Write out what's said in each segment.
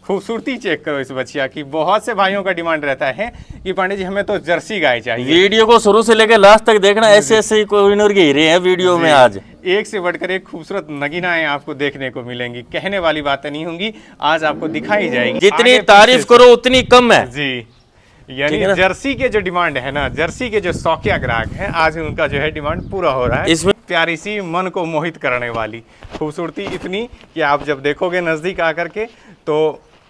खूबसूरती चेक करो इस बच्चिया की। बहुत से भाइयों का डिमांड रहता है कि पांडे जी हमें तो जर्सी गाय चाहिए। वीडियो को शुरू से लेकर लास्ट तक देखना, ऐसे ऐसे कोहिनूर के हीरे हैं वीडियो में। आज एक से बढ़कर एक खूबसूरत नगीनाएं आपको देखने को मिलेंगी। कहने वाली बातें नहीं होंगी, आज आपको दिखाई जाएगी। जितनी तारीफ करो उतनी कम है जी। यानी जर्सी के जो डिमांड है ना, जर्सी के जो शौकिया ग्राहक हैं, आज उनका जो है डिमांड पूरा हो रहा है। इसमें प्यारी सी मन को मोहित करने वाली खूबसूरती इतनी कि आप जब देखोगे नजदीक आकर के तो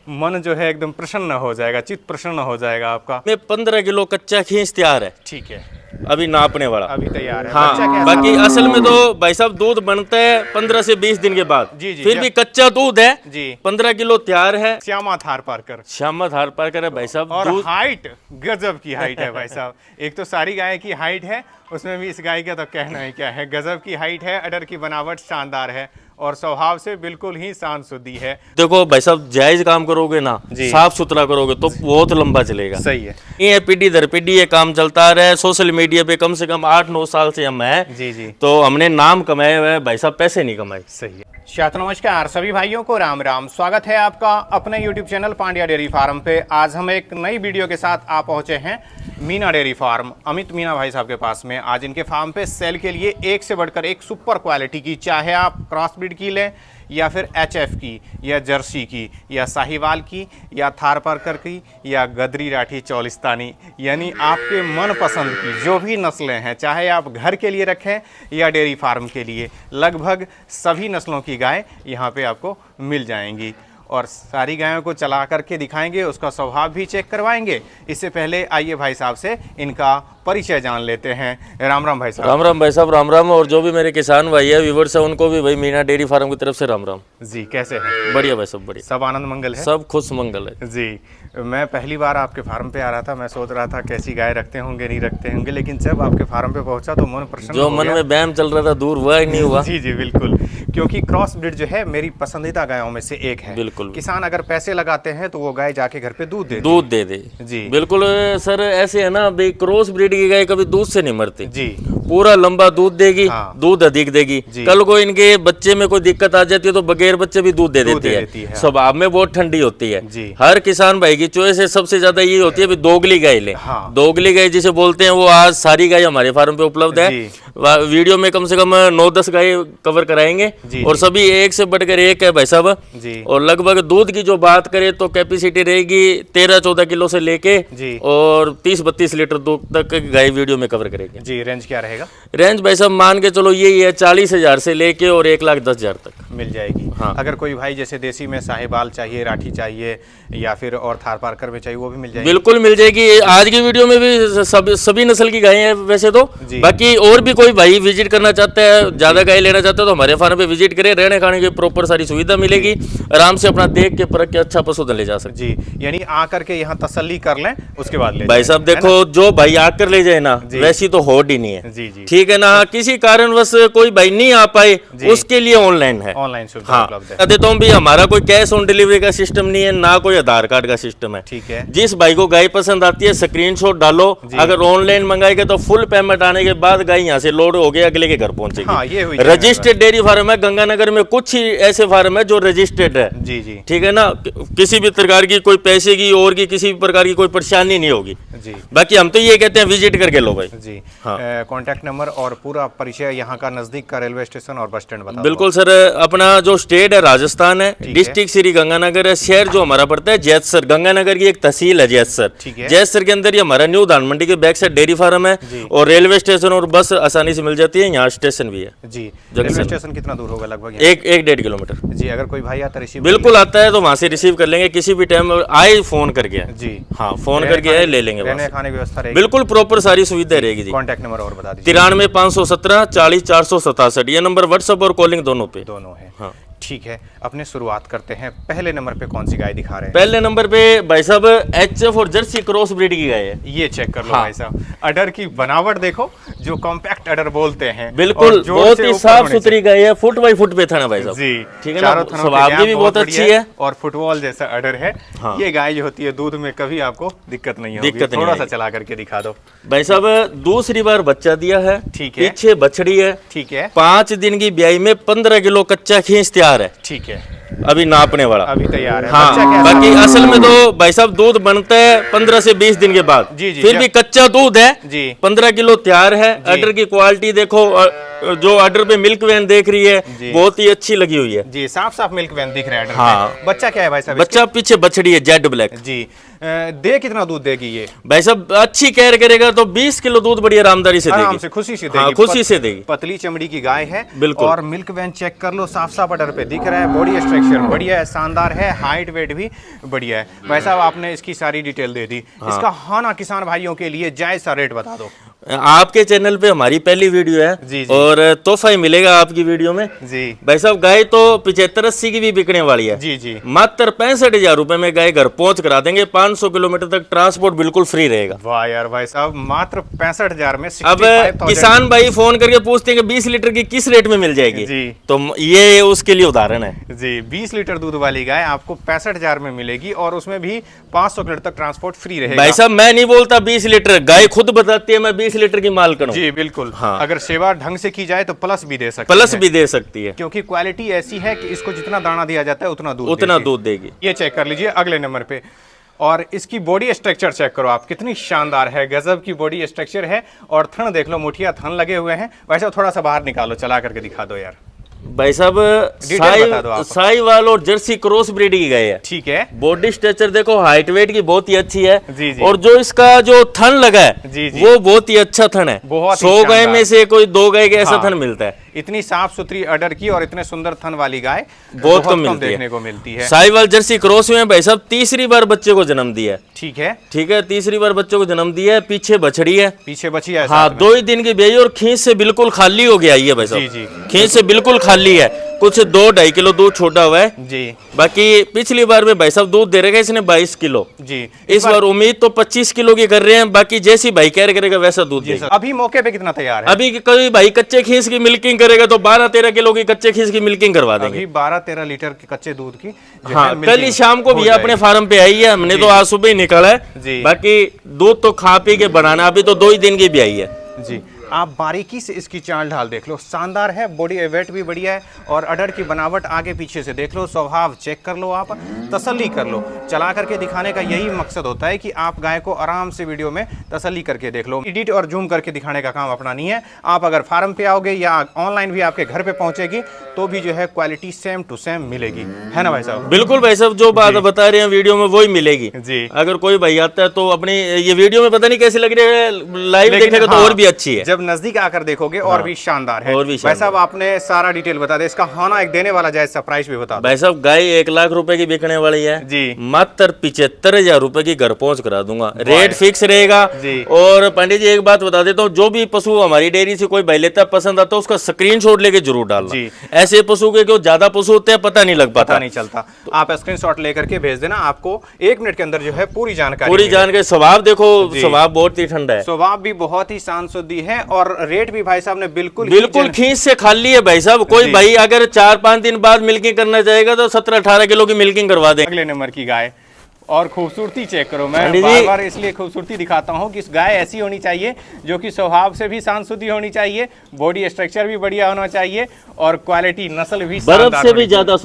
मन जो है एकदम प्रसन्न हो जाएगा, चित्त प्रसन्न हो जाएगा आपका। में 15 किलो कच्चा खींच तैयार है, ठीक है, अभी नापने वाला अभी तैयार है। हाँ, बाकी असल में तो भाई साहब दूध बनता है 15 से 20 दिन के बाद। जी जी, फिर भी कच्चा दूध है जी। 15 किलो तैयार है। श्यामा थार पारकर, श्यामा थार पारकर है भाई साहब। और हाइट गजब की हाइट है भाई साहब। एक तो सारी गाय की हाइट है, उसमें भी इस गाय का तो कहना ही क्या है, गजब की हाइट है। अडर की बनावट शानदार है और स्वभाव से बिल्कुल ही शांत शुद्धि है। देखो भाई साहब, जायज काम करोगे ना, साफ सुथरा करोगे तो बहुत लंबा चलेगा। सही है। ये पीढ़ी दर पीढ़ी ये काम चलता रहा है। सोशल मीडिया पे कम से कम 8-9 साल से हम हैं। जी जी। तो हमने नाम कमाए हुए हैं भाई साहब, पैसे नहीं कमाए। सही है। नमस्कार सभी भाइयों को, राम राम। स्वागत है आपका अपने YouTube channel Pandya dairy farm पे। आज हम एक नई वीडियो के साथ आ पहुंचे हैं मीना डेयरी फार्म, अमित मीना भाई साहब के पास में। आज इनके फार्म पे सेल के लिए एक से बढ़कर एक सुपर क्वालिटी की, चाहे आप क्रॉस ब्रीड की लें या फिर HF की या जर्सी की या साहिवाल की या थार पारकर की या गदरी राठी चौलिस्तानी, यानी आपके मनपसंद की जो भी नस्लें हैं, चाहे आप घर के लिए रखें या डेयरी फार्म के लिए, लगभग सभी नस्लों की गाय यहाँ पे आपको मिल जाएंगी। और सारी गायों को चला करके दिखाएंगे, उसका स्वभाव भी चेक करवाएंगे। इससे पहले आइए भाई साहब से इनका परिचय जान लेते हैं। राम राम भाई साहब। राम राम भाई साहब, राम राम। और जो भी मेरे किसान भाई है, व्यूवर्स है, उनको भी भाई मीना डेयरी फार्म की तरफ से राम राम जी। कैसे हैं? बढ़िया भाई, सब बढ़िया, सब आनंद मंगल है, सब खुश मंगल है जी। मैं पहली बार आपके फार्म पे आ रहा था, मैं सोच रहा था कैसी गाय रखते होंगे नहीं रखते होंगे, लेकिन जब आपके फार्म पे पहुंचा तो मन प्रसन्न जो हो मन गया। में बैम चल रहा था दूर हुआ ही नहीं हुआ। जी जी बिल्कुल, क्योंकि क्रॉस ब्रीड जो है मेरी पसंदीदा गायों में से एक है। बिल्कुल। किसान अगर पैसे लगाते हैं तो वो गाय जाके घर पे दूध दे दे जी। बिल्कुल सर, ऐसे है ना भाई, क्रॉस ब्रीड की गाय कभी दूध से नहीं मरती जी। पूरा लंबा दूध देगी। हाँ। दूध अधिक देगी। कल को इनके बच्चे में कोई दिक्कत आ जाती है तो बगैर बच्चे भी दूध दे देती है। स्वभाव में बहुत ठंडी होती है जी। हर किसान भाई की चॉइस है सबसे ज्यादा ये होती है दोगली गाय ले। हाँ। दोगली गाय जिसे बोलते हैं, वो आज सारी गाय हमारे फार्म पे उपलब्ध है। वीडियो में कम से कम 9-10 गाय कवर कराएंगे और सभी एक से बढ़कर एक है भाई साहब जी। और लगभग दूध की जो बात करें तो कैपेसिटी रहेगी 13-14 किलो से लेके और 30-32 लीटर दूध तक गाय वीडियो में कवर करेगी जी। रेंज क्या रहेगा? रेंज भाई साहब मान के चलो यही है 40,000 से लेके और 1,10,000 तक मिल जाएगी। हाँ। अगर कोई भाई जैसे देसी में साहिबाल चाहिए, राठी चाहिए या फिर और थार पारकर में चाहिए, वो भी मिल जाएगी? बिल्कुल मिल जाएगी। आज की वीडियो में भी सभी नस्ल की गायें हैं वैसे तो। बाकी और भी कोई भाई विजिट करना चाहता है, ज्यादा गाय लेना चाहता है तो हमारे फार्म पे विजिट करें। रहने खाने की प्रॉपर सारी सुविधा मिलेगी, आराम से अपना देख के परख के अच्छा पशुधन ले जा सकते जी। यानी आकर के यहाँ तसल्ली कर लें, उसके बाद ले भाई साहब। देखो जो भाई आकर ले जाए ना, वैसी तो होड़ ही नहीं है जी जी। ठीक है ना। किसी कारणवश कोई भाई नहीं आ पाए उसके लिए ऑनलाइन है, ऑनलाइन सुविधा उपलब्ध है। देता हूँ भी, हमारा कोई कैश ऑन डिलीवरी का सिस्टम नहीं है, ना कोई आधार कार्ड का सिस्टम है। ठीक है। जिस भाई को गाय पसंद आती है स्क्रीनशॉट डालो, अगर ऑनलाइन मंगाएगा तो फुल पेमेंट आने के बाद गाय यहाँ से लोड हो गया अगले के घर पहुंचेगी। हाँ, ये हुई रजिस्टर्ड डेयरी फार्म है गंगानगर में, कुछ ही ऐसे फार्म है जो रजिस्टर्ड है जी जी। ठीक है ना, किसी भी प्रकार की कोई पैसे की और की किसी भी प्रकार की कोई परेशानी नहीं होगी जी। बाकी हम तो ये कहते हैं विजिट करके लो भाई जी। हाँ। कॉन्टैक्ट नंबर और पूरा परिचय यहाँ का, नजदीक का रेलवे स्टेशन और बस स्टैंड बता दो। बिल्कुल सर, अपना जो स्टेट है राजस्थान है, डिस्ट्रिक्ट श्री गंगानगर है, शहर जो हमारा पड़ता है जैतसर। गंगानगर की एक तहसील है जैतसर। जैतसर के अंदर ही हमारा न्यू धान मंडी के बैक साइड डेयरी फार्म है और रेलवे स्टेशन और बस आसानी से मिल जाती है। यहाँ स्टेशन भी है जी। रेलवे स्टेशन कितना दूर होगा? लगभग 1-1.5 किलोमीटर जी। अगर कोई भाई आता रिसीव बिल्कुल आता है तो वहाँ से रिसीव कर लेंगे किसी भी टाइम, आए फोन करके जी। हाँ, फोन करके ले लेंगे, रहने खाने की व्यवस्था रहेगी, बिल्कुल प्रॉपर सारी सुविधा रहेगी जी। कॉन्टैक्ट नंबर और बता दीजिए। 93-517 40-467, ये नंबर व्हाट्सएप और कॉलिंग दोनों पे है। हाँ ठीक है, अपने शुरुआत करते हैं। पहले नंबर पे कौन सी गाय दिखा रहे हैं? पहले नंबर पे भाई साहब HF और जर्सी क्रॉस ब्रीड की गाय है। ये चेक कर लो भाई साहब, अडर की बनावट देखो, जो कॉम्पैक्ट अडर बोलते हैं। बिल्कुल, और जोर बहुत से ही ऊपर साफ होने से- सुथरी गाय है, फुट बाई फुट पे था ना भाई साहब जी, ठीक है चारों ना, थनों स्वभाव पे की गैप भी बहुत बढ़िया अच्छी है। और फुटबॉल जैसा अडर है। हाँ। ये गाय जो होती है दूध में कभी आपको दिक्कत नहीं होगी। दिक्कत नहीं थोड़ा सा आएगी। चला करके दिखा दो। भाई साहब दूसरी बार बच्चा दिया है, ठीक है। पीछे बछड़ी है, ठीक है, 5 दिन की ब्याई में 15 किलो कच्चा खींच तैयार है, ठीक है, अभी नापने वाला। अभी तैयार है। हाँ, बच्चा कैसा? बाकी असल में तो भाई साहब दूध बनता है 15 से 20 दिन के बाद। जी, जी, फिर जी। भी कच्चा दूध है, जी। 15 किलो तैयार है। अडर की क्वालिटी देखो, जो अडर पे मिल्क वैन देख रही है जी। बहुत ही अच्छी लगी हुई है। जी, साफ साफ मिल्क वैन दिख रहा है अडर हाँ। पे। बच्चा क्या है भाई साहब बच्चा पीछे बछड़ी है जेड ब्लैक। इसके? जी, दे कितना दूध देगी ये? भाई साहब अच्छी केयर करेगा तो 20 किलो दूध बढ़िया आरामदारी से आराम देगी। से खुशी से हाँ, देगी। खुशी से देगी। पतली चमड़ी की गाय है। बिल्कुल। और मिल्क वैन चेक कर लो, साफ साफ अडर पे दिख रहा है। बॉडी स्ट्रक्चर बढ़िया है, शानदार है। हाइट वेट भी बढ़िया है। भाई साहब आपने इसकी सारी डिटेल दे दी। इसका हाना किसान भाइयों के लिए जायज सा रेट बता दो। आपके चैनल पे हमारी पहली वीडियो है। जी, जी। और तोहफा ही मिलेगा आपकी वीडियो में। जी, भाई साहब गाय तो 75-80 की भी बिकने वाली है। जी, जी। मात्र 65,000 रुपए में गाय घर पहुंच करा देंगे। 500 किलोमीटर तक ट्रांसपोर्ट बिल्कुल फ्री रहेगा। वाह यार भाई साहब, मात्र 65,000 में अब 65,000। किसान भाई फोन करके पूछते हैं कि 20 लीटर की किस रेट में मिल जाएगी। जी। तो ये उसके लिए उदाहरण है। जी, 20 लीटर दूध वाली गाय आपको 65,000 में मिलेगी और उसमें भी 500 किलोमीटर तक ट्रांसपोर्ट फ्री रहेगा। भाई साहब मैं नहीं बोलता 20 लीटर, गाय खुद बताती है मैं 20 लीटर की माल करूं। जी बिल्कुल। हाँ। अगर सेवा ढंग से की जाए तो प्लस भी दे सकते प्लस हैं। भी दे सकती है, क्योंकि क्वालिटी ऐसी है कि इसको जितना दाना दिया जाता है उतना उतना देगी। दूध देगी। ये चेक कर लीजिए अगले नंबर पे। और इसकी बॉडी स्ट्रक्चर चेक करो आप, कितनी शानदार है। गजब की बॉडी स्ट्रक्चर है। और थन देख लो, मुठिया थन लगे हुए हैं। वैसे थोड़ा सा बाहर निकालो, चला करके दिखा दो यार। भाई साहब बता दो आप। साहिवाल और जर्सी क्रॉस ब्रीड की गाय है। ठीक है। बॉडी स्ट्रक्चर देखो, हाइट वेट की बहुत ही अच्छी है। जी, जी। और जो इसका जो थन लगा है जी, जी। वो बहुत ही अच्छा थन है। बहुत ही 100 गाय शानदार। में से कोई 2 गाय का ऐसा हाँ। थन मिलता है। इतनी साफ सुथरी अडर की और इतने सुंदर थन वाली गाय बहुत कम मिलती है। देखने को मिलती है। साहिवाल जर्सी क्रॉस में भाई साहब तीसरी बार बच्चे को जन्म दिया है। ठीक है। ठीक है, तीसरी बार बच्चे को जन्म दिया है। पीछे बछड़ी है। पीछे बची है हाँ, साथ में। 2 ही दिन की ब्याई और खींच से बिल्कुल खाली हो गया ये भाई जी, साहब। जी। खींच से बिल्कुल खाली है। कुछ 2-2.5 किलो दूध छोटा हुआ है। जी, बाकी पिछली बार में भाई साहब दूध दे रखा है इसने 22 किलो। जी। इस बार उम्मीद तो 25 किलो की कर रहे हैं। बाकी जैसी भाई कह करेगा वैसा दूध जी देगा। सर। अभी मौके पे कितना तैयार है? अभी कोई भाई कच्चे खींच की मिल्किंग करेगा तो 12-13 किलो की कच्चे खींच की मिल्किंग करवा देंगे। अभी 12-13 लीटर के कच्चे दूध की जो हाँ, है कल मिल्किंग ही शाम को हो भी अपने जाएगी। फार्म पे आई है। हमने तो आज सुबह ही निकाला जी। है। बाकी दूध तो खा पी के बनाना, अभी तो 2 ही दिन की भी आई है। जी, आप बारीकी से इसकी चाल ढाल देख लो, शानदार है। बॉडी वेट भी बढ़िया है। और अडर की बनावट आगे पीछे से देख लो, स्वभाव चेक कर लो, आप तसल्ली कर लो। चला करके दिखाने का यही मकसद होता है कि आप गाय को आराम से वीडियो में तसल्ली करके देख लो। एडिट और जूम करके दिखाने का काम अपना नहीं है। आप अगर फार्म पे आओगे या ऑनलाइन भी आपके घर पे पहुंचेगी तो भी जो है क्वालिटी सेम टू सेम मिलेगी, है ना भाई साहब? बिल्कुल भाई साहब, जो बात बता रहे हैं वीडियो में वही मिलेगी। जी। अगर कोई भाई आता है तो अपनी ये वीडियो में पता नहीं कैसी लग रही है, लाइव लेकिन देखेगा तो हाँ, और भी अच्छी है। जब नजदीक आकर देखोगे और भी शानदार है। और भी भाई शानदार। साहब आपने सारा डिटेल बता दे। इसका हाना एक देने वाला जायज सा प्राइस भी बता दो। भाई साहब गाय 1 लाख रुपए की बिकने वाली है जी। मात्र 75,000 रुपए की घर पहुंच करा दूंगा। रेट फिक्स रहेगा। जी। और पंडित जी एक बात बता देता हूँ, जो भी पशु हमारी डेयरी से कोई भाई लेता है पसंद आता है उसका स्क्रीनशॉट लेके जरूर डालना। जी। ऐसे पशु के जो ज्यादा पशु होते हैं पता नहीं लग पता पाता। नहीं चलता। आप स्क्रीनशॉट लेकर के भेज देना, आपको 1 मिनट के अंदर जो है पूरी जानकारी पूरी मिलेगी। जान के स्वभाव देखो, जी। स्वभाव बहुत ही ठंडा है। स्वभाव भी बहुत ही शांत शुद्धि है। और रेट भी भाई साहब ने बिल्कुल बिल्कुल खींच से खाली है भाई साहब। कोई जी। भाई अगर 4-5 दिन बाद मिल्किंग करना चाहेगा तो 17-18 किलो की मिल्किंग करवा देंगे। अगले नंबर की गाय। और खूबसूरती चेक करो। मैं पंडित बार जी। बार इसलिए खूबसूरती दिखाता हूँ कि इस गाय ऐसी होनी चाहिए जो कि स्वभाव से भी शांत शुद्धि होनी चाहिए, बॉडी स्ट्रक्चर भी बढ़िया होना चाहिए और क्वालिटी नस्ल भी बर्फ शानदार से होनी भी ज्यादा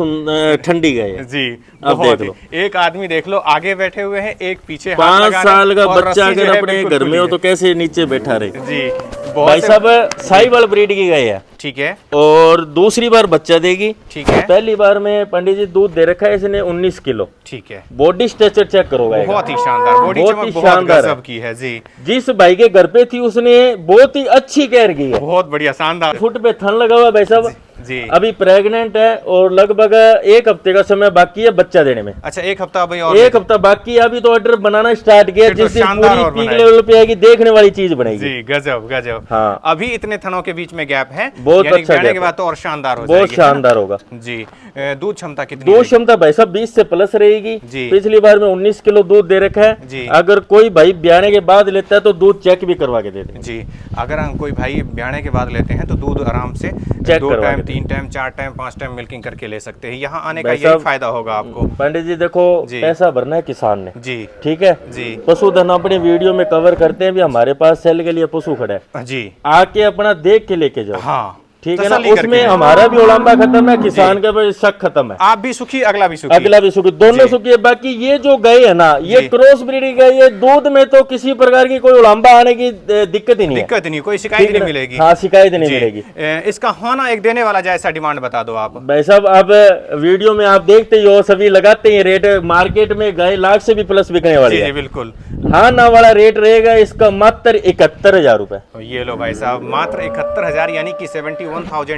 ठंडी गई है। जी। अब बहुत देख लो। ही। एक आदमी देख लो आगे बैठे हुए हैं, एक पीछे हाथ 5 लगा रहे हैं साल का और बच्चा रस्सी जो अगर है अपने बिल्कुल घर में हो तो खुली कैसे नीचे बैठा रहे। है। जी। भाई बहुत से- साहब साहिवाल ब्रीड की गाय है। ठीक है। और दूसरी बार बच्चा देगी। ठीक है। पहली बार में पंडित जी दूध दे रखा है इसने 19 किलो। ठीक है। बॉडी स्ट्रक्चर चेक करो गाय का। बहुत ही शानदार बॉडी बहुत चमक ही बहुत शानदार है। गजब की है। जी। जिस भाई के घर पे थी उसने बहुत ही अच्छी केयर की है। बहुत बढ़िया शानदार। फुट पे थन लगा हुआ है भाई साहब। जी। अभी प्रेग्नेंट है और लगभग 1 हफ्ते का समय बाकी है बच्चा देने में। अच्छा, 1 हफ्ता अभी और 1 हफ्ता बाकी है, अभी तो ऑर्डर बनाना स्टार्ट किया। फिर तो जिस दिन शानदार और पूरी पीक बनाएगी। लेवल पे आएगी, देखने वाली चीज बनेगी। जी, गजब गजब। हाँ। अभी इतने थनों के बीच में गैप है, बहुत यानी अच्छा ब्याने गैप के बाद तो और शानदार हो बहुत जाएगी, है ना? शानदार होगा जी। दूध क्षमता कितनी दूध रहेगी? क्षमता भाई साहब 20 से प्लस रहेगी। जी। पिछली बार में 19 किलो दूध दे रखा है। जी। अगर कोई भाई ब्याने के बाद लेता है तो दूध चेक भी करवा के दे देंगे। जी, अगर हम कोई भाई ब्याने के बाद लेते हैं तो दूध आराम से चेक 2 करवा टाइम, के 3 टाइम, 4 टाइम, 5 टाइम मिल्किंग करके ले सकते हैं। यहाँ आने का भाई यही साहब, फायदा होगा आपको। पंडित जी देखो, जी। पैसा भरना है किसान ने, जी ठीक है। जी पशुधन अपने वीडियो में कवर करते हैं, भी हमारे पास सेल के लिए पशु खड़ा है, जी। आके अपना देख के लेके जाओ। हाँ, ठीक है ना, तसल्ली करके उसमें लेना। हमारा भी उलंबा खत्म है, किसान का भी शक खत्म है। आप भी सुखी, अगला भी सुखी। अगला भी सुखी, दोनों जी। सुखी है। बाकी ये जो गाय है ना, ये जी। क्रॉस ब्रीडिंग है, ये दूध में तो किसी प्रकार की कोई उलंबा आने की दिक्कत ही नहीं है। दिक्कत नहीं, कोई शिकायत ठीक है नहीं ना? मिलेगी। हाँ, शिकायत नहीं जी। मिलेगी। इसका होना एक देने वाला जैसा डिमांड बता दो आप। भाई साहब, अब वीडियो में आप देखते ही हो, सभी लगाते हैं रेट। मार्केट में गाय लाख से भी प्लस बिकने वाली जी है। जी बिल्कुल। हाँ ना वाला रेट रहेगा इसका मात्र 71,000 रुपए। ये लो भाई साहब, मात्र 71,000 यानी कि 71,000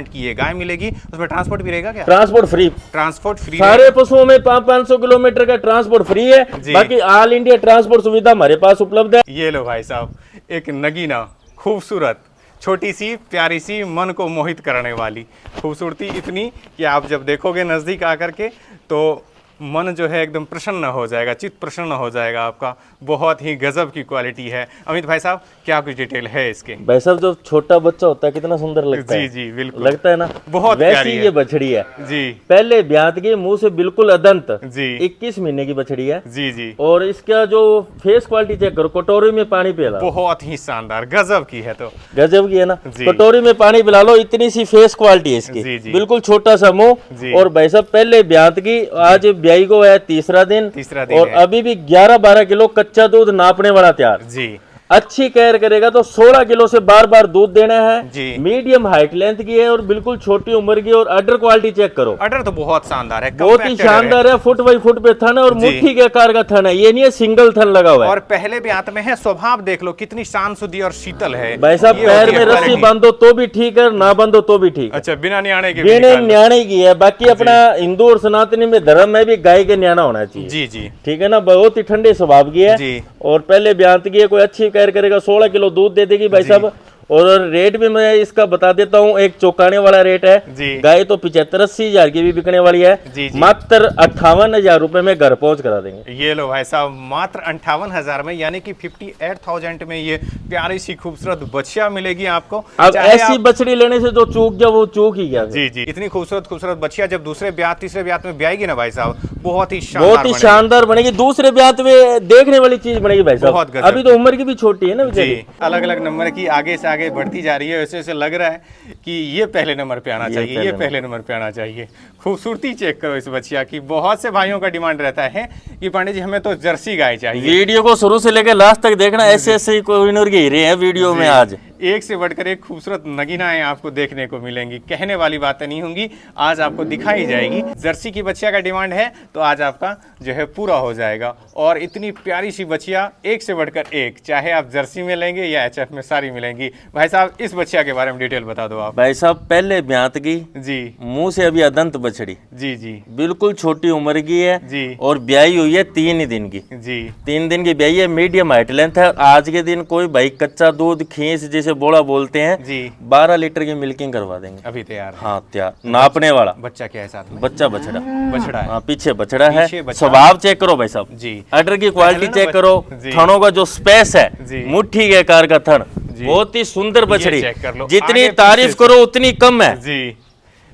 की ये गाय मिलेगी। उसमें ट्रांसपोर्ट भी रहेगा क्या? ट्रांसपोर्ट फ्री, ट्रांसपोर्ट फ्री सारे पशुओं में 500 किलोमीटर का ट्रांसपोर्ट फ्री है। जी। बाकी ऑल इंडिया ट्रांसपोर्ट सुविधा हमारे पास उपलब्ध है। ये लो भाई साहब, एक नगीना, खूबसूरत, छोटी सी, प्यारी सी, मन को मोहित करने वाली खूबसूरती इतनी कि आप जब देखोगे नज़दीक आकर के तो मन जो है एकदम प्रसन्न हो जाएगा, चित्त प्रसन्न हो जाएगा आपका। बहुत ही गजब की क्वालिटी है। अमित भाई साहब, क्या कुछ डिटेल है इसके? भाई साहब, जो छोटा बच्चा होता है कितना सुंदर लगता है। जी जी बिल्कुल, लगता है ना, बहुत वैसी प्यारी है। ये बछड़ी है। जी पहले ब्यात के मुंह से बिल्कुल अदंत, जी 21 महीने की बछड़ी है। जी जी, और इसका जो फेस क्वालिटी चेक करो, कटोरी में पानी पिला, बहुत ही शानदार, गजब की है। तो गजब की है ना। जी। कटोरी में पानी पिला लो, इतनी सी फेस क्वालिटी है इसकी। जी, जी। बिल्कुल छोटा सा मुंह। जी। और भाई साहब, पहले ब्यात की, आज ब्याई को है तीसरा दिन और है। अभी भी 11-12 किलो कच्चा दूध नापने वाला तैयार। जी अच्छी केयर करेगा तो 16 किलो से बार बार दूध देना है। जी। मीडियम हाइट लेंथ की है और बिल्कुल छोटी उम्र की। और अडर क्वालिटी चेक करो, अडर तो बहुत शानदार है, बहुत ही compacted शानदार है। फुट बाई फुट पे थन है और जी। मुट्ठी के आकार का थन है, ये नहीं है सिंगल थन लगा हुआ है। और पहले भी आते में है। स्वभाव देख लो कितनी शांत शुद्धि और शीतल है। भाई साहब, ये पैर होती में है रस्सी quality। बांधो तो भी ठीक है, ना बांधो तो भी ठीक है। अच्छा, बिना न्याणे के भी बिना निकाल लो। न्याणे की है। बाकी अपना हिंदू और सनातनी में धर्म में भी गाय के न्याणा होना चाहिए। जी जी ठीक है ना, बहुत ही ठंडे स्वभाव की है। जी। और पहले ब्यात की है, कोई अच्छी केयर करेगा 16 किलो दूध दे देगी भाई साहब। और रेट भी मैं इसका बता देता हूँ, एक चौंकाने वाला रेट है। जी। गाय तो 75-80 हजार की भी बिकने वाली है। जी, जी। मात्र 58,000 रुपए में घर पहुंच करा देंगे। ये लो भाई साहब, मात्र 58,000 में, यानी कि 58,000 में ये प्यारी सी खूबसूरत बछिया मिलेगी आपको। अब चाहे ऐसी आप- बछड़ी लेने से जो चूक जा, वो चूक ही गया। जी जी, इतनी खूबसूरत खूबसूरत बछिया जब दूसरे ब्याह तीसरे ब्याह में ब्याएगी ना भाई साहब, बहुत ही शानदार बहुत ही बनेगी। शानदार बनेगी। दूसरे ब्याह में देखने वाली चीज बनेगी भाई बहुत साहब। गजब अभी तो उम्र की भी छोटी है ना बेचारी। जी, अलग अलग नंबर की आगे से आगे बढ़ती जा रही है। वैसे वैसे लग रहा है कि ये पहले नंबर पे आना चाहिए, ये पहले नंबर पे आना चाहिए। खूबसूरती चेक करो इस बच्चिया की। बहुत से भाइयों का डिमांड रहता है कि पांडे जी हमें तो जर्सी गाय चाहिए। वीडियो को शुरू से लेकर लास्ट तक देखना, ऐसे ऐसे कोहिनूर के हीरे हैं वीडियो में। आज एक से बढ़कर एक खूबसूरत नगीनाएं आपको देखने को मिलेंगी। कहने वाली बातें नहीं होंगी, आज आपको दिखाई जाएगी। जर्सी की बच्चिया का डिमांड है तो आज आपका जो है पूरा हो जाएगा। और इतनी प्यारी सी बच्चिया, एक से बढ़कर एक, चाहे आप जर्सी में लेंगे या एचएफ में, सारी मिलेंगी। भाई साहब, इस बच्चिया के बारे में डिटेल बता दो आप। भाई साहब, पहले ब्यात की, जी मुंह से अभी अदंत बछड़ी, जी जी बिल्कुल छोटी उम्र की है। जी और ब्याई हुई है 3 ही दिन की। जी 3 दिन की ब्याई है, मीडियम हाइट लेंथ है। आज के दिन कोई भाई कच्चा दूध खींच जिसे बोला बोलते हैं जी 12 लीटर की मिल्किंग करवा देंगे। अभी तैयार है। हाँ, तैयार, नापने वाला। बच्चा क्या है साथ में? बच्चा बछड़ा, बछड़ा है। हाँ पीछे बछड़ा है। पीछे बछड़ा। स्वभाव चेक करो भाई साहब, जी अडर की क्वालिटी पहले ना चेक करो, जी। थनों का जो स्पेस है, जी। मुट्ठी के आकार का थन, जी। बहुत ही सुंदर बछड़ी। चेक कर लो। जितनी आगे तारीफ पीछे करो उतनी कम है। जी,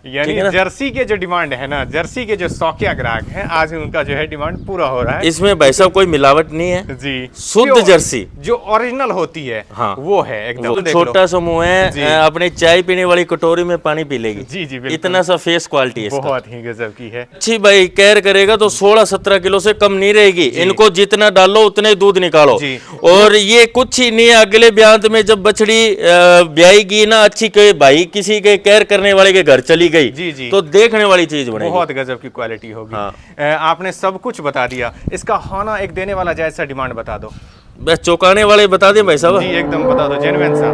यानी ठीक है ना? जर्सी के जो डिमांड है ना, जर्सी के जो शौकिया ग्राहक हैं, आज उनका जो है डिमांड पूरा हो रहा है। इसमें भाई साहब कोई मिलावट नहीं है, जी, शुद्ध Pure, जर्सी। जो ओरिजिनल होती है, हाँ। वो है एकदम। वो देख लो। छोटा सा मुंह जी। है, अपने चाय पीने वाली कटोरी में पानी पी लेगी। जी जी बिल्कुल। इतना सा फेस क्वालिटी है इसका। बहुत ही गजब की है। अच्छी भाई केयर करेगा तो 16-17 किलो से कम नहीं रहेगी। इनको जितना डालो उतने ही दूध निकालो। जी। और ये कुछ ही नहीं है, अगले ब्याह में जब बछड़ी ब्याएगी ना, अच्छी के भाई किसी के केयर करने वाले के घर चली गई, जी, जी। तो देखने वाली चीज बनेगी। बहुत गजब की क्वालिटी होगी। हाँ। आपने सब कुछ बता दिया। इसका होना एक देने वाला जायज सा डिमांड बता दो। बस चौंकाने वाले बता दें भाई साहब, जी एकदम बता दो, जेन्युइन सा।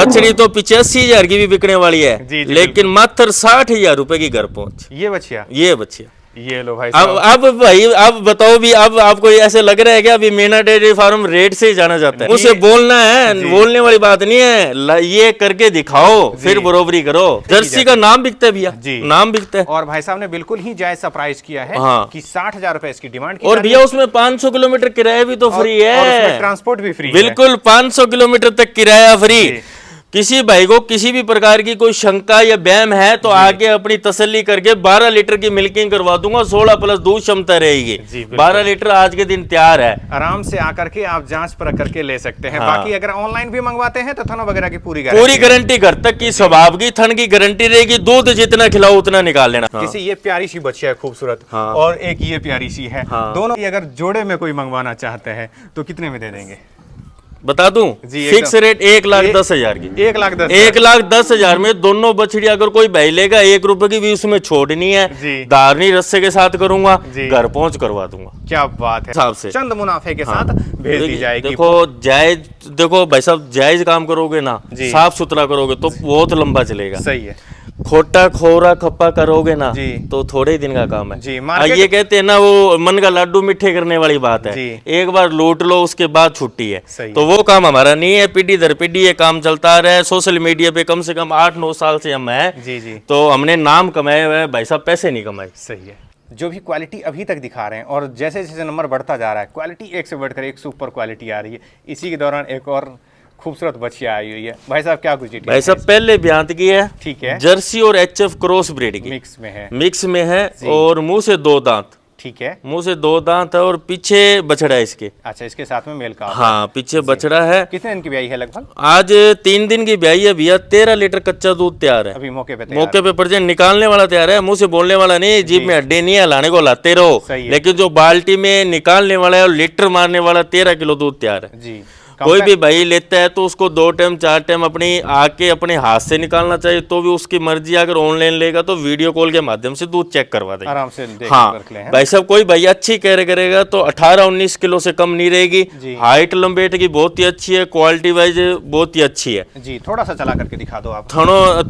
बछड़ी तो 85,000 की भी बिकने वाली है, जी, जी, लेकिन मात्र 60,000 रुपए की घर पहुंच। ये बछिया, ये बच्चिया ये लो भाई अब भाई अब बताओ भी, अब आपको ऐसे लग रहा है क्या अभी मीना डेयरी फार्म रेट से ही जाना जाता है? उसे बोलना है, बोलने वाली बात नहीं है, ये करके दिखाओ फिर बरोबरी करो। जर्सी का नाम बिकता है भैया, नाम बिकता है। और भाई साहब ने बिल्कुल ही जायज सा प्राइस किया है कि 60,000 रुपए इसकी डिमांड की। और भैया उसमें 500 किलोमीटर किराया भी तो फ्री है, ट्रांसपोर्ट भी फ्री, बिल्कुल 500 किलोमीटर तक किराया फ्री। किसी भाई को किसी भी प्रकार की कोई शंका या बैम है तो आगे अपनी तसल्ली करके 12 लीटर की मिल्किंग करवा दूंगा, 16 प्लस दूध क्षमता रहेगी। 12 लीटर आज के दिन तैयार है, आराम से आकर के आप जांच परख करके ले सकते हैं। बाकी अगर ऑनलाइन भी मंगवाते हैं तो थनों वगैरह की पूरी गारंटी घर तक की, स्वभाव की, थन की गारंटी रहेगी। दूध जितना खिलाओ उतना निकाल लेना। किसी ये प्यारी सी बच्चिया है खूबसूरत, और एक ये प्यारी सी है, दोनों अगर जोड़े में कोई मंगवाना चाहते हैं तो कितने में दे देंगे? बता दूं, फिक्स रेट 1,10,000 की। 1,10,000 में दोनों बछड़ी अगर कोई भाई लेगा, 1 रुपए की भी उसमें छोड़ नहीं है। धारनी रस्से के साथ करूंगा, घर पहुंच करवा दूंगा। क्या बात है, हिसाब से चंद मुनाफे के साथ भेज दी जाएगी। देखो जायज, देखो भाई साहब जायज काम करोगे ना, साफ सुथरा करोगे तो बहुत लंबा चलेगा। सही है। खोटा खोरा खप्पा करोगे ना तो थोड़े दिन का काम है। ये कहते हैं ना, वो मन का लड्डू मीठे करने वाली बात है, एक बार लूट लो उसके बाद छुट्टी है। तो वो काम हमारा नहीं है, पीढ़ी दर पीढ़ी ये काम चलता रहा। सोशल मीडिया पे कम से कम 8-9 साल से हम हैं, तो हमने नाम कमाए हुए भाई साहब, पैसे नहीं कमाए। सही है। जो भी क्वालिटी अभी तक दिखा रहे हैं और जैसे जैसे नंबर बढ़ता जा रहा है, क्वालिटी एक से बढ़कर एक सुपर क्वालिटी आ रही है। इसी के दौरान एक और खूबसूरत बच्चिया आई हुई है। भाई साहब क्या कुछ भाई साहब पहले ब्यांत की है, ठीक है, जर्सी और HF क्रॉस ब्रीड की, मिक्स में है और मुंह से 2 दांत, ठीक है, मुंह से 2 दांत है और पीछे बछड़ा है इसके। अच्छा, इसके साथ में मेल का, हाँ पीछे बछड़ा है। कितने दिन की ब्याई है लगभग? आज 3 दिन की ब्याई है भैया। 13 लीटर कच्चा दूध तैयार है अभी मौके पे प्रेजेंट, निकालने वाला तैयार है, मुंह से बोलने वाला नहीं, जीभ में हड्डी नहीं है, लाने को लाते रहो। लेकिन जो बाल्टी में निकालने वाला है और लीटर मारने वाला 13 किलो दूध तैयार है जी। कोई भी भाई लेता है तो उसको 2 टाइम 4 टाइम अपनी आके अपने हाथ से निकालना चाहिए, तो भी उसकी मर्जी। अगर ऑनलाइन लेगा तो वीडियो कॉल के माध्यम से दूध चेक करवा देगा आराम से। हाँ भाई साहब, कोई भाई अच्छी कैर करेगा तो 18-19 किलो से कम नहीं रहेगी। हाइट लंबेट की बहुत ही अच्छी है, क्वालिटी वाइज बहुत ही अच्छी है जी। थोड़ा सा चला करके दिखा दो आप।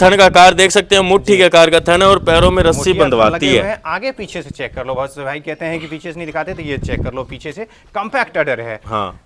थन का आकार देख सकते हैं, मुट्ठी के आकार का थन है और पैरों में रस्सी बंधवाती है। आगे पीछे से चेक कर लो। बहुत से भाई कहते हैं कि पीछे से नहीं दिखाते, तो ये चेक कर लो, पीछे से कॉम्पैक्ट अडर है।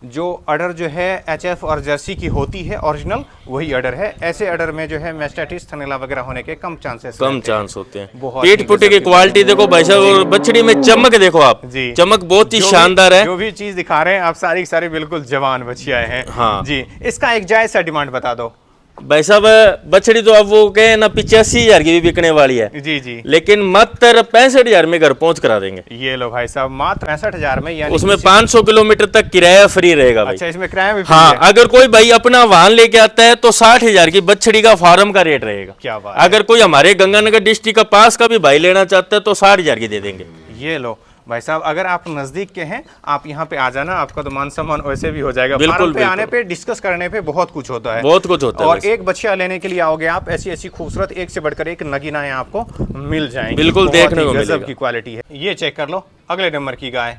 जो अडर जो है HF और जर्सी की होती है ओरिजिनल, वही अडर है। ऐसे अडर में जो है मैस्टाइटिस, थनैला वगैरह होने के कम चांस होते हैं। पीठ पुटे की क्वालिटी देखो भाई साहब, और बछड़ी में चमक देखो आप, चमक बहुत ही शानदार है। जो भी चीज दिखा रहे हैं आप सारी सारी बिल्कुल जवान बछियाएं हैं। हाँ जी। इसका एक जायज सा डिमांड बता दो भाई साहब। बछड़ी तो अब वो कहे ना 85,000 की भी बिकने वाली है जी जी, लेकिन मात्र 65,000 में घर पहुंच करा देंगे। ये लो भाई साहब, मात्र 65,000 में, यानी उसमें 500 किलोमीटर तक किराया फ्री रहेगा भाई। अच्छा, इसमें किराया भी फ्री हाँ है। अगर कोई भाई अपना वाहन लेके आता है तो 60,000 की बछड़ी का फार्म का रेट रहेगा। क्या बात। अगर कोई हमारे गंगानगर डिस्ट्रिक्ट का पास का भी भाई लेना चाहता है तो 60,000 की दे देंगे। ये लो भाई साहब, अगर आप नजदीक के हैं, आप यहाँ पे आ जाना, आपका तो मान सम्मान वैसे भी हो जाएगा। बिल्कुल, पे आने पे डिस्कस करने पे बहुत कुछ होता है, बहुत कुछ होता है। और एक बच्चिया लेने के लिए आओगे आप, ऐसी ऐसी खूबसूरत एक से बढ़कर एक नगीनाएं आपको मिल जाएंगी। बिल्कुल देखने को मिलेगा। गजब की क्वालिटी है। ये चेक कर लो, अगले नंबर की गाय।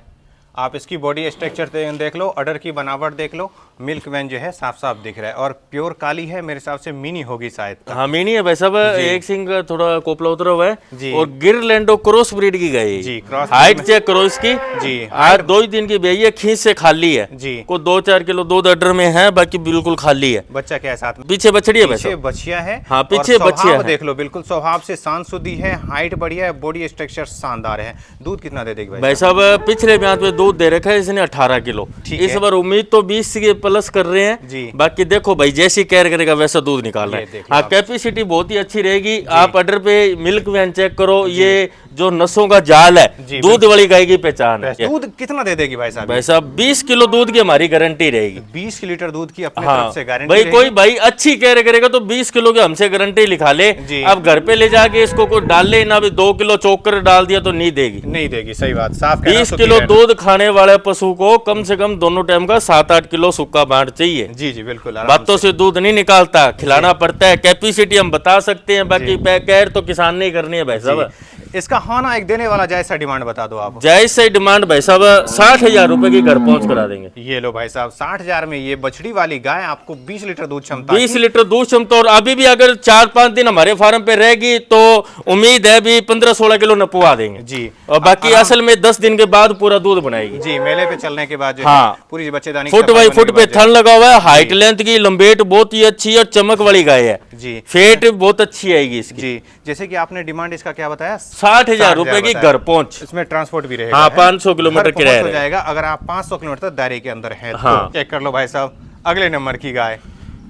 आप इसकी बॉडी स्ट्रक्चर देख लो, अडर की बनावट देख लो, मिल्क वैन जो है साफ साफ दिख रहा है, और प्योर काली है, मेरे हिसाब से मिनी होगी शायद। हाँ मिनी है भाई साहब, एक सिंग थोड़ा कोपला उतरा हुआ है और गिरलैंडो क्रॉस ब्रीड की गाय जी। हाइट चेक करो इसकी जी, आज 2 ही दिन की ब्याई है, खींच से खाली है जी। को 2-4 किलो दूध अडर में है, बाकी बिल्कुल खाली है। बच्चा क्या है साथ में? पीछे बछड़ी है, पीछे बछिया है। हाँ पीछे बछिया देख लो, बिल्कुल स्वभाव से शांत शुद्धि है, हाइट बढ़िया है, बॉडी स्ट्रक्चर शानदार है। दूध कितना दे देगी भाई साहब? पिछले ब्याज में दूध दे रखा है इसने 18 किलो। इस बार उम्मीद तो 20 के प्लस कर रहे हैं जी। बाकी देखो भाई, जैसी केयर करेगा वैसा दूध निकाल रहा है। हाँ कैपेसिटी बहुत ही अच्छी रहेगी। आप अडर पे मिल्क वैन चेक करो, ये जो नसों का जाल है, दूध वाली गाय की पहचान है। दूध कितना दे देगी भाई साहब? भाई साहब 20 किलो दूध की हमारी गारंटी रहेगी। 20 लीटर दूध की अपने तरफ से गारंटी भाई। कोई भाई अच्छी केयर करेगा तो 20 किलो की हमसे गारंटी लिखा ले। अब घर पे ले जाके इसको कोई डाल ले ना, 2 किलो चोकर डाल दिया तो नहीं देगी। सही बात, साफ 20 किलो दूध खाने वाले पशु को कम से कम दोनों टाइम का 7-8 किलो सूखा बांट चाहिए। जी जी बिल्कुल, बातों से दूध नहीं निकालता, खिलाना पड़ता है। कैपेसिटी हम बता सकते हैं, बाकी केयर तो किसान ने करनी है भाई साहब। इसका होना एक देने वाला जायज सा डिमांड बता दो आप। जायज से डिमांड भाई साहब 60,000 रुपए की घर पहुंच करा देंगे। ये लो भाई साहब 60,000 में ये बछड़ी वाली गाय आपको 20 लीटर दूध क्षमता 20 लीटर दूध क्षमता, और अभी भी अगर 4-5 दिन हमारे फार्म पे रहेगी तो उम्मीद है भी 15-16 किलो नपवा देंगे जी। और बाकी असल में 10 दिन के बाद पूरा दूध बनाएगी जी। मेले पे चलने के बाद जो हाँ। है पूरी बच्चेदानी फुट बाई फुट पे थन लगा हुआ है, हाइट लेंथ की लंबेट बहुत ही अच्छी है और चमक वाली गाय है जी। फेट बहुत अच्छी आएगी इसकी जी। जैसे कि आपने डिमांड इसका क्या बताया, 60,000 रुपए की घर पहुंच। इसमें ट्रांसपोर्ट भी रहेगा। हाँ, 500 किलोमीटर किराया हो जाएगा अगर आप 500 किलोमीटर दायरे के अंदर है। हाँ। तो चेक कर लो भाई साहब अगले नंबर की गाय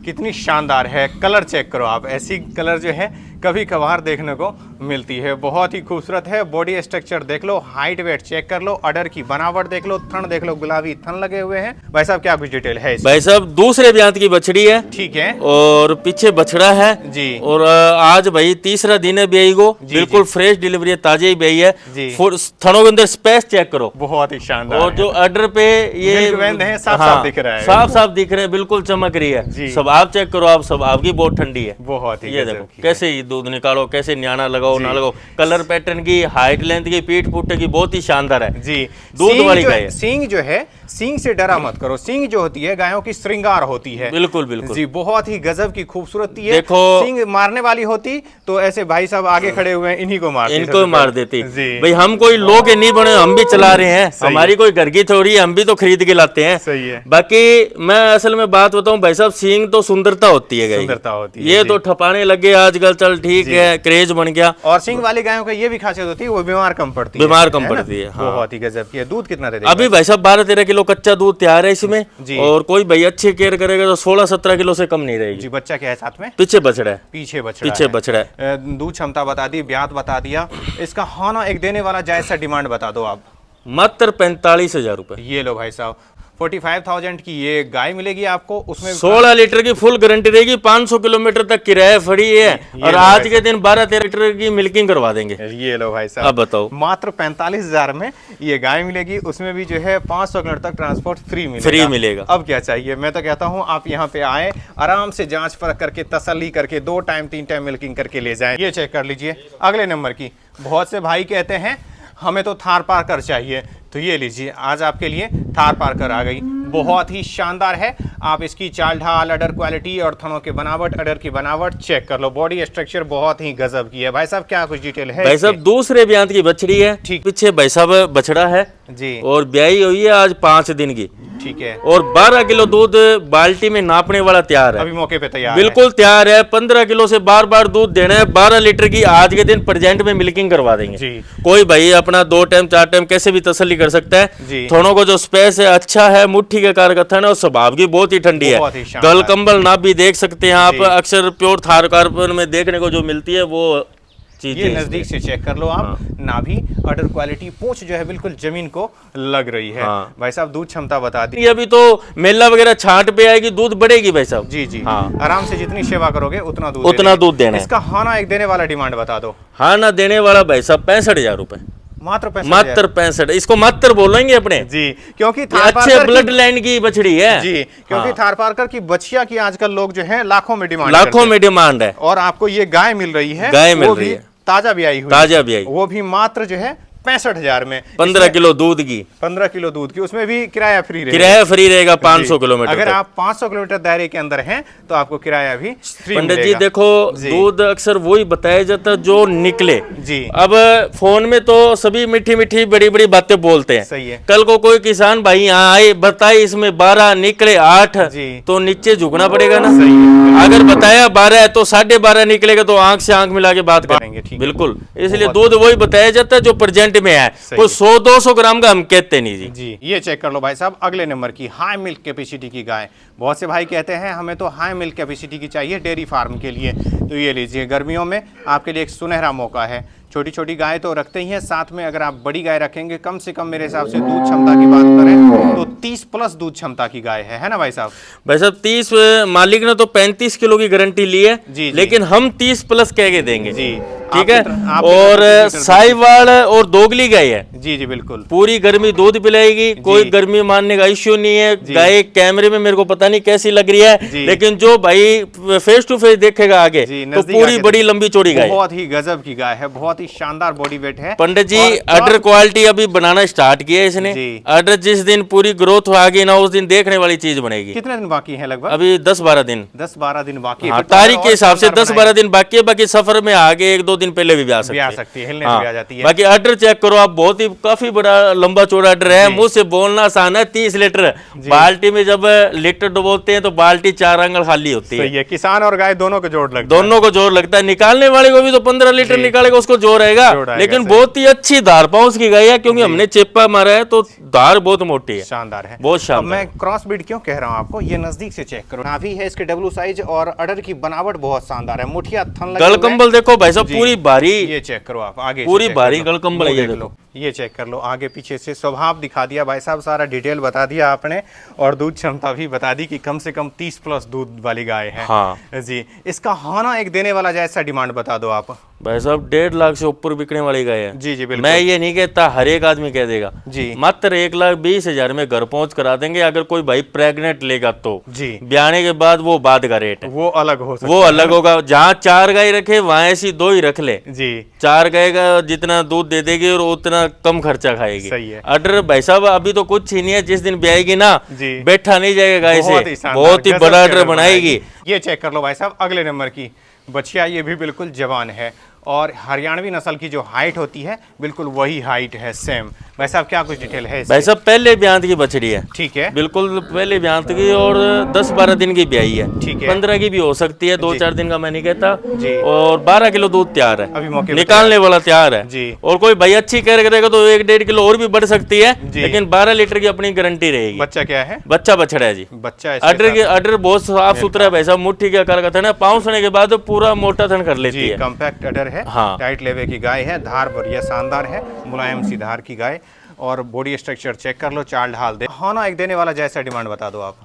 कितनी शानदार है। कलर चेक करो आप, ऐसी कलर जो है कभी कभार देखने को मिलती है, बहुत ही खूबसूरत है। बॉडी स्ट्रक्चर देख लो, हाइट वेट चेक कर लो, अडर की बनावट देख लो, थन देख लो, गुलाबी थन लगे हुए हैं। भाई साहब क्या कुछ डिटेल है इसकी? भाई साहब दूसरे ब्यात की बछड़ी है, ठीक है, और पीछे बछड़ा है जी। और आज भाई तीसरा दिन है ब्याई को, बिल्कुल फ्रेश डिलीवरी है, ताजे ही ब्याई है जी। थनों के अंदर स्पेस चेक करो, बहुत ही शानदार और जो अडर पे ये मिल्क वेन है साफ साफ दिख रहा है, साफ साफ दिख रहे हैं, बिल्कुल चमक रही है। सब आप चेक करो, आप सब आपकी बहुत ठंडी है। बहुत ही ये देखो कैसे ही दूध निकालो, कैसे न्याना लगाओ ना लगाओ, कलर पैटर्न की, हाइट लेंथ की, पीठ पुट्टे की बहुत ही शानदार है जी। दूध वाली गाय है। सींग जो है, सींग से डरा मत करो। सींग जो होती है गायों की श्रृंगार होती है। बिल्कुल बिल्कुल जी, बहुत ही गजब की खूबसूरती है। देखो सींग मारने वाली होती तो ऐसे भाई साहब आगे खड़े हुए हैं, इन्हीं को मारते, इनको मार देती। जी। भाई हम कोई लोग नहीं बने, हम भी चला रहे हैं, हमारी कोई घर की थोड़ी है, हम भी तो खरीद के लाते हैं। सही है। बाकी मैं असल में बात बताऊं भाई साहब, सींग तो सुंदरता होती है, सुंदरता होती है। ये तो ठपाने लगे आजकल, चल ठीक है, क्रेज बन गया। और सींग वाली गायों का ये भी खासियत होती है वो बीमार कम पड़ती है, बीमार कम पड़ती है। हाँ। बहुत ही गजब की है। दूध कितना दे अभी भाई साहब 12-13 किलो कच्चा दूध तैयार है इसमें, और कोई भाई अच्छी केयर करेगा तो 16-17 किलो से कम नहीं रहेगी जी। बच्चा क्या है साथ में? पीछे बछड़ा है, पीछे बछड़ा है। दूध क्षमता बता दी, ब्यात बता दिया, इसका होना एक देने वाला जायज सा डिमांड बता दो आप। मात्र 45,000 रुपए। ये लो भाई साहब 45,000 की ये गाय मिलेगी आपको, उसमें 16 लीटर की फुल गारंटी रहेगी, 500 किलोमीटर तक किराया फ्री है, और आज के दिन 12-13 लीटर की मिल्किंग करवा देंगे। ये लो भाई साहब, अब बताओ मात्र 45,000 में ये गाय मिलेगी, उसमें भी जो है 500 किलोमीटर तक ट्रांसपोर्ट फ्री मिलेगा। अब क्या चाहिए? मैं तो कहता हूँ आप यहाँ पे आए, आराम से जांच परख करके, तसल्ली करके, 2 टाइम 3 टाइम मिल्किंग करके ले जाएं। ये चेक कर लीजिए अगले नंबर की। बहुत से भाई कहते हैं हमें तो थार पार्कर चाहिए, तो ये लीजिए आज आपके लिए थार पार्कर आ गई। बहुत ही शानदार है। आप इसकी चाल ढाल, अडर क्वालिटी और थनों के बनावट, अडर की बनावट चेक कर लो। बॉडी स्ट्रक्चर बहुत ही गजब की है। भाई साहब क्या कुछ डिटेल है? भाई साहब दूसरे ब्यात की बछड़ी है, ठीक पीछे भाई साहब बछड़ा है जी, और ब्याई हुई है आज 5 दिन की, ठीक है, और 12 किलो दूध बाल्टी में नापने वाला तैयार है, अभी मौके पे तैयार, बिल्कुल तैयार है। 15 किलो से बार बार दूध देना है, 12 लीटर की आज के दिन प्रेजेंट में मिल्किंग करवा देंगे जी। कोई भाई अपना 2 टाइम 4 टाइम कैसे भी तसल्ली कर सकता है। थोड़ों को जो स्पेस है अच्छा है, मुट्ठी के कार का थन है, और स्वभाव की बहुत ही ठंडी है। गल कंबल ना भी देख सकते हैं आप, अक्सर प्योर थार कार्बन में देखने को जो मिलती है वो चीज। ये नजदीक से चेक कर लो आप। हाँ। नाभि, अडर क्वालिटी, पूंछ जो है बिल्कुल जमीन को लग रही है। हाँ। भाई साहब दूध क्षमता बता दी। अभी तो मेला वगैरह छांट पे आएगी, दूध बढ़ेगी भाई साहब। जी जी। हाँ। आराम से जितनी सेवा करोगे उतना दूध देना। इसका हाना एक देने वाला डिमांड बता दो। हाना देने वाला भाई साहब 65,000 रुपए, मात्र 65। इसको मात्र बोलेंगे अपने जी, क्योंकि अच्छे ब्लड लाइन की बछड़ी है जी, क्योंकि थार पार्कर की बछिया की आजकल लोग जो है लाखों में डिमांड है, और आपको ये गाय मिल रही है, ताजा ब्याई हुई, वो भी मात्र जो है 65,000 में 15 किलो दूध की, 15 किलो दूध की, उसमें भी किराया फ्री रहेगा 500 किलोमीटर। अगर आप 500 किलोमीटर दायरे के अंदर हैं तो आपको किराया भी फ्री पंडित जी देखो दूध अक्सर वही बताया जाता है जो निकले जी। अब फोन में तो सभी मीठी मीठी बड़ी बड़ी बातें बोलते हैं, सही है। कल को कोई किसान भाई यहाँ आए बताए इसमें 12 निकले 8 तो नीचे झुकना पड़ेगा ना। सही है। अगर बताया 12 है तो 12.5 निकलेगा तो आंख से आंख मिला के बात करेंगे। बिल्कुल, इसलिए दूध वही बताया जाता है जो प्रेजेंट में है, कोई 100-200 ग्राम का हम कहते नहीं जी। ये चेक कर लो भाई साहब अगले नंबर की हाई मिल्क कैपेसिटी की गाय। बहुत से भाई कहते हैं हमें तो हाई मिल्क कैपेसिटी की चाहिए डेयरी फार्म के लिए, तो ये लीजिए गर्मियों में आपके लिए एक सुनहरा मौका है। छोटी छोटी गाय तो रखते ही हैं, साथ में अगर आप बड़ी गाय रखेंगे कम से कम मेरे हिसाब से दूध क्षमता की बात करें तो 30 प्लस दूध क्षमता की गाय है ना भाई साहब? भाई साहब 30, मालिक ने तो 35 किलो की गारंटी ली है जी, लेकिन हम 30 प्लस कह के देंगे जी। ठीक है। और साहिवाल और दोगली गाय है जी जी बिल्कुल, पूरी गर्मी दूध पिलाएगी, कोई गर्मी मानने का इश्यू नहीं है। गाय कैमरे में मेरे को पता नहीं कैसी लग रही है, लेकिन जो भाई फेस टू फेस देखेगा आगे तो पूरी बड़ी लंबी चौड़ी गाय, बहुत ही गजब की गाय है, बहुत ही शानदार बॉडी वेट है। पंडित जी अडर क्वालिटी अभी बनाना स्टार्ट किया है इसने। अडर जिस दिन पूरी ग्रोथ आ गई ना, उस दिन देखने वाली चीज बनेगी। कितने दिन बाकी है लगभग? अभी 10-12 दिन, 10-12 दिन बाकी है। तारीख के हिसाब से 10-12 दिन बाकी है। बाकी सफर में आगे 1-2 दिन पहले भी आ सकती है, हिलने भी आ जाती है। बाकी अडर चेक करो आप, बहुत ही काफी बड़ा लंबा चौड़ा अडर है। मुंह से बोलना आसान है। 30 लीटर बाल्टी में जब लीटर डुबोते हैं तो बाल्टी 4 आंगल खाली होती है। किसान और गाय दोनों को जोर लगता है, दोनों को जोर लगता है। निकालने वाले को भी तो 15 लीटर निकालेगा, उसको जोर आएगा। लेकिन बहुत ही अच्छी धार पाउस की गाय है, क्योंकि हमने चेप्पा मारा है तो धार बहुत मोटी है, शानदार है, बहुत शानदार। मैं क्रॉस ब्रीड क्यों कह रहा हूँ आपको, ये नजदीक से चेक करो। नाभि है इसके डब्लू साइज और अडर की बनावट बहुत शानदार है। मुठिया थन गलकंबल देखो भाई साहब, पूरी भारी, ये चेक करो आप आगे, पूरी भारी गलकंबल है। ये देखो, ये चेक कर लो आगे पीछे से। स्वभाव दिखा दिया भाई साहब, सारा डिटेल बता दिया आपने, और दूध क्षमता भी बता दी कि कम से कम 30 प्लस दूध वाली गाय है। हाँ जी, इसका हाना एक देने वाला जैसा डिमांड बता दो आप। भाई साहब 1.5 लाख से ऊपर बिकने वाली गाय है। जी जी बिल्कुल, मैं ये नहीं कहता हर एक आदमी कह देगा जी, मात्र 1,20,000 में घर पहुंच करा देंगे। अगर कोई भाई प्रेग्नेंट लेगा तो जी, ब्याने के बाद वो बाद का रेट है, वो अलग हो सकता वो अलग होगा। जहाँ 4 गाय रखे वहां ऐसी 2 ही रख ले जी, 4 गाय का जितना दूध दे देगी और उतना कम खर्चा खाएगी। सही है। अडर भाई साहब अभी तो कुछ ही नहीं है, जिस दिन ब्याएगी ना जी, बैठा नहीं जाएगा गाय से, बहुत ही बड़ा अडर बनाएगी। ये चेक कर लो भाई साहब अगले नंबर की बछिया, ये भी बिल्कुल जवान है, और हरियाणवी नस्ल की जो हाइट होती है बिल्कुल वही हाइट है सेम। भाई साहब क्या कुछ डिटेल है? भाई साहब पहले ब्यांत की बछड़ी है, ठीक है, बिल्कुल पहले ब्यांत की, और 10-12 दिन की ब्याई है, ठीक है, 15 की भी हो सकती है, 2-4 दिन का मैं नहीं कहता जी, और 12 किलो दूध तैयार है, अभी मौके निकालने वाला तैयार है जी। और कोई भाई अच्छी केयर करेगा तो 1-1.5 किलो और भी बढ़ सकती है, लेकिन 12 लीटर की अपनी गारंटी रहेगी। बच्चा क्या है? बच्चा बछड़ा है जी, बच्चा। अडर बहुत साफ सुथरा है भाई साहब, मुट्ठी के आकार का थन है, पाँव सोने के बाद पूरा मोटा थन कर लेती है, कॉम्पैक्ट अडर है, हाँ, टाइट लेवे की गाय है, धार बढ़िया शानदार है, मुलायम सी धार की गाय, और बॉडी स्ट्रक्चर चेक कर लो, चाल ढाल दे। हाँ ना, एक देने वाला जैसा डिमांड बता दो आप।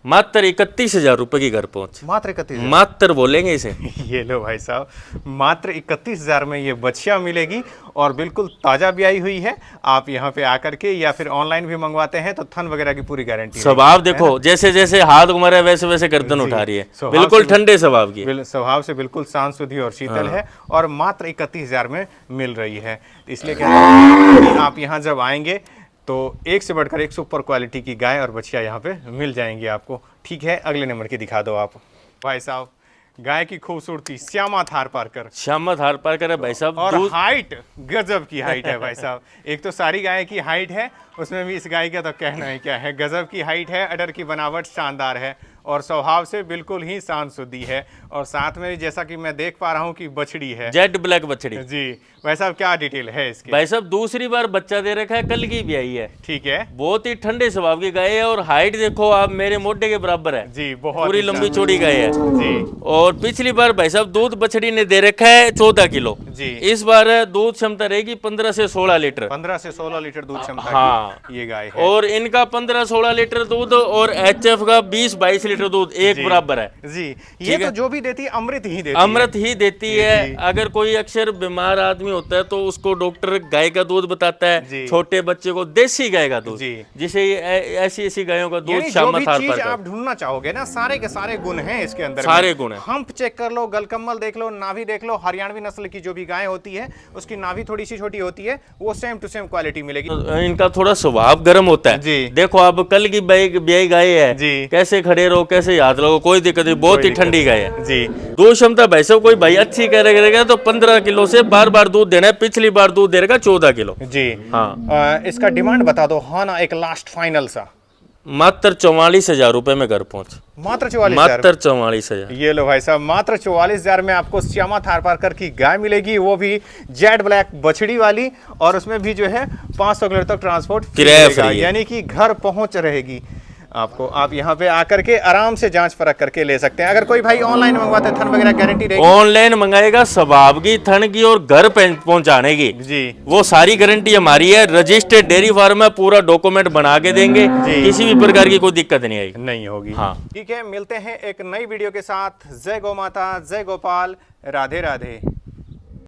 मात्र 31,000 रुपए की घर पहुंच, मात्र 31,000, मात्र बोलेंगे इसे। ये लो भाई साहब, मात्र 31,000 में ये बछिया मिलेगी, और बिल्कुल ताजा ब्याई हुई है। आप यहाँ पे आकर के या फिर ऑनलाइन भी मंगवाते हैं तो थन वगैरह की पूरी गारंटी। स्वभाव देखो, जैसे जैसे हाथ घुमा रहा है वैसे वैसे गर्दन उठा रही है, बिल्कुल ठंडे स्वभाव की, स्वभाव से बिल्कुल शांत शुद्धि और शीतल है, और मात्र 31,000 में मिल रही है। इसलिए कहते हैं आप यहाँ जब आएंगे तो एक से बढ़कर एक सुपर क्वालिटी की गाय और बछिया यहाँ पे मिल जाएंगी आपको। ठीक है, अगले नंबर की दिखा दो आप। भाई साहब गाय की खूबसूरती श्यामा थार पारकर, श्यामा थार पारकर है भाई साहब, और हाइट गजब की हाइट है भाई साहब। एक तो सारी गाय की हाइट है, उसमें भी इस गाय का तो कहना ही क्या है, गजब की हाइट है। अडर की बनावट शानदार है, और स्वभाव से बिल्कुल ही शांत शुद्धि है, और साथ में जैसा कि मैं देख पा रहा हूँ कि बछड़ी है, जेट ब्लैक बछड़ी जी। भाई साहब क्या डिटेल है इसकी? भाई साहब दूसरी बार बच्चा दे रखा है, कल की भी आई है, ठीक है, बहुत ही ठंडे स्वभाव की गाय है, और हाइट देखो आप मेरे मोटे के बराबर है जी, बहुत पूरी लंबी चौड़ी गाय है जी। और पिछली बार भाई साहब दूध बछड़ी ने दे रखा है 14 किलो जी, इस बार दूध क्षमता रहेगी 15 से 16 लीटर, 15 से 16 लीटर दूध क्षमता हाँ की ये गाय है, और इनका 15-16 लीटर दूध और HF का 20-22 लीटर दूध एक बराबर है जी। ये तो जो भी देती है अमृत ही देती अमृत ही देती है। अगर कोई अक्सर बीमार आदमी होता है तो उसको डॉक्टर गाय का दूध बताता है, छोटे बच्चे को देसी गाय का दूध, जिसे ऐसी ऐसी गायों का दूध श्यामा थार पारकर। आप ढूंढना चाहोगे ना, सारे के सारे गुण हैं इसके अंदर, सारे गुण हैं। हम्प चेक कर लो, गलकम्बल देख लो, नाभि देख लो। हरियाणवी नस्ल की जो भी गाय होती है उसकी नाभि थोड़ी सी छोटी होती है, वो सेम टू सेम क्वालिटी मिलेगी। इनका थोड़ा स्वभाव गर्म होता है जी। देखो आप कल की ब्याई गाय है जी, कैसे खड़े रहो कैसे हाथ लगाओ कोई दिक्कत नहीं, बहुत ही ठंडी गाय है जी। दूध क्षमता भाई साहब कोई भाई अच्छी करेगा तो 15 किलो से बार दूध देना है, पिछली बार दूध दे रखा 14 किलो जी। हाँ इसका डिमांड बता दो। हाँ ना, एक लास्ट फाइनल सा। मात्र 44,000 रुपए में घर पहुंच, मात्र 44,000, मात्र 44,000। ये लो भाई साहब, मात्र 44,000 में आपको श्यामा थार पारकर की गाय मिलेगी, वो भी जेट ब्लैक बछड़ी वाली, और उसमें भी जो है 500 किलोमीटर तक ट्रांसपोर्ट किराया, यानी कि घर पहुंच रहेगी आपको। आप यहाँ पे आकर के आराम से जांच परख करके ले सकते हैं। अगर कोई भाई ऑनलाइन मंगवाते हैं, थन वगैरह गारंटी रहेगी? ऑनलाइन मंगाएगा स्वभाव की, थन की और घर पहुंचाने की जी, वो सारी गारंटी हमारी है। रजिस्टर्ड डेयरी फार्म है, पूरा डॉक्यूमेंट बना के देंगे, किसी भी प्रकार की कोई दिक्कत नहीं आएगी, नहीं होगी। हाँ ठीक है, मिलते हैं एक नई वीडियो के साथ। जय गौ माता, जय गोपाल, राधे राधे।